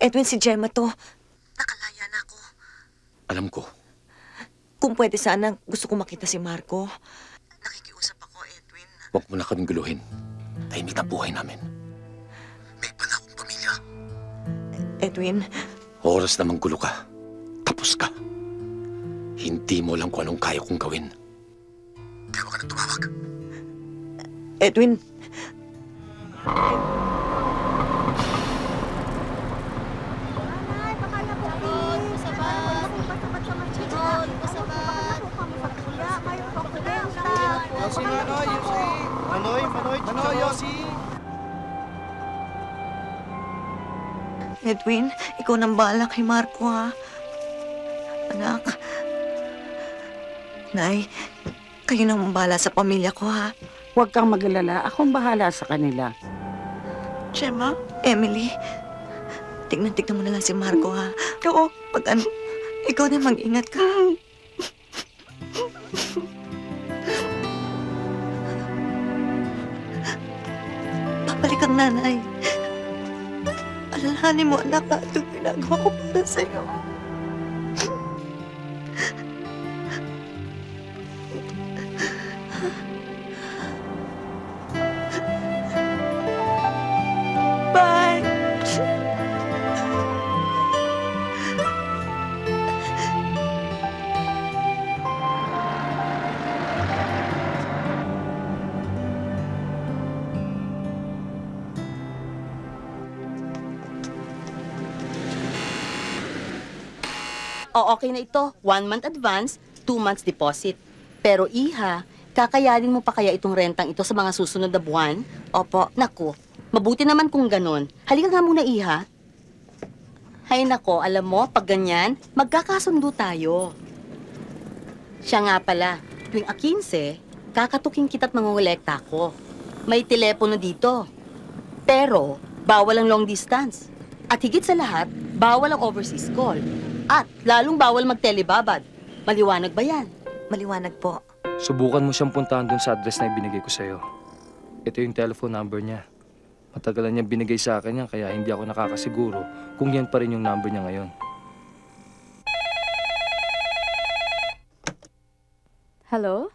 Edwin, si Gemma to. Nakalaya na ako. Alam ko. Kung pwede sana, gusto ko makita si Marco. Nakikiusap ako, Edwin. Huwag mo na kaming guluhin. Tahimik na buhay namin. May iba na akong pamilya. Edwin, Oras na manggulo ka. Tapos ka. Hindi mo lang kung anong kaya kong gawin. Kaya huwag ka na tumawag. Edwin. Edwin, ikaw nang bahala kay Marco, ha? Anak. Nay, kayo nang bahala sa pamilya ko, ha? Huwag kang mag-alala. Akong bahala sa kanila. Gemma, Emily, tignan-tignan mo na lang si Marco, ha? Oo. Pag ano, ikaw na mag-ingat ka. Babalik ang nanay. Alalahanin mo, anak, ha? Itong ginagawa ko para sa'yo. Bye! O, okay na ito. 1 month advance, 2 months deposit. Pero iha, kakayanin mo pa kaya itong rentang ito sa mga susunod na buwan? Opo. Naku, mabuti naman kung ganon. Halika nga muna, iha. Hay nako, alam mo, pag ganyan, magkakasundo tayo. Siya nga pala, tuwing 15, kakatuking kita't mangungulekta ko. May telepono dito. Pero, bawal ang long distance. At higit sa lahat, bawal ang overseas call. At lalong bawal magtelebabad. Maliwanag ba yan? Maliwanag po. Subukan mo siyang puntahan dun sa address na ibinigay ko sa'yo. Ito yung telephone number niya. Matagal na niya binigay sa akin yan, kaya hindi ako nakakasiguro kung yan pa rin yung number niya ngayon. Hello?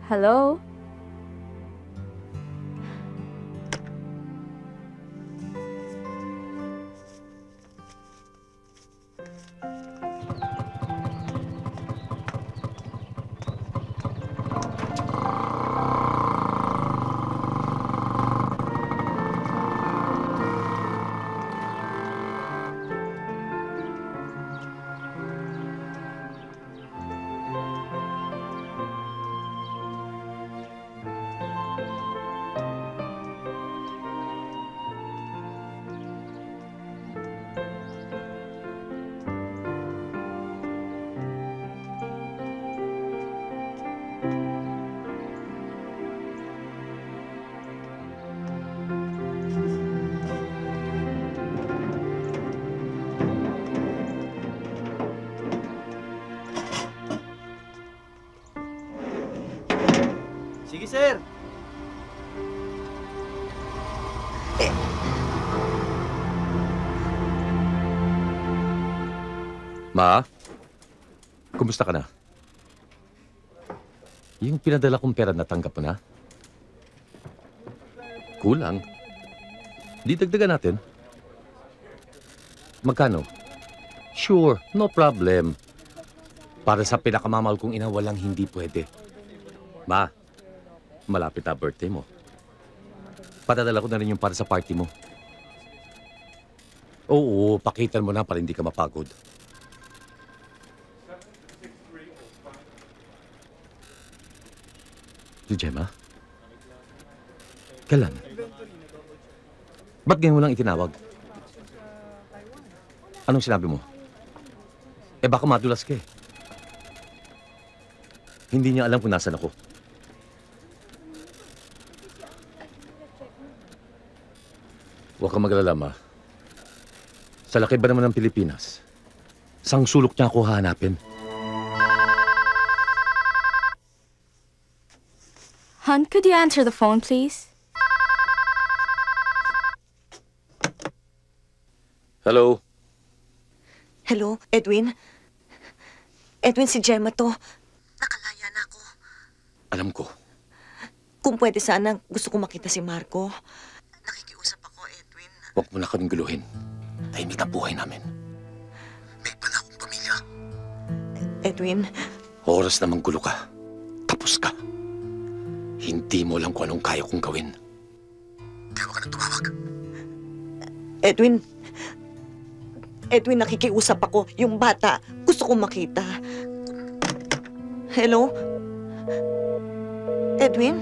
Hello? Sige, sir. Ma? Kumusta ka na? Yung pinadala kong pera natanggap mo na? Kulang. Di dagdagan natin. Magkano? Sure, no problem. Para sa pinakamamahal kong ina, walang hindi pwede. Ma, malapit na birthday mo. Padadala ko na rin yung para sa party mo. Oo, pakitan mo na para hindi ka mapagod. Si Gemma? Kailan? Ba't ngayon mo lang itinawag? Anong sinabi mo? Eh baka madulas ka eh. Hindi niya alam kung nasan ako. Huwag kang mag-alala, Ma. Sa laki ba naman ng Pilipinas, sang sulok niya ako hahanapin. Hon, could you answer the phone, please? Hello? Hello, Edwin? Edwin, si Gemma to. Nakalaya na ako. Alam ko. Kung pwede sana, gusto ko makita si Marco. Nakikiusap ako, Edwin. Huwag mo na kaming guluhin. Tahimik ang buhay namin. May iba na akong pamilya. Edwin, Oras namang gulo ka. Tapos ka. Hindi mo lang kung anong kaya kong gawin. Kaya ka na tumawag. Edwin, nakikiusap ako. Yung bata, gusto kong makita. Hello? Edwin?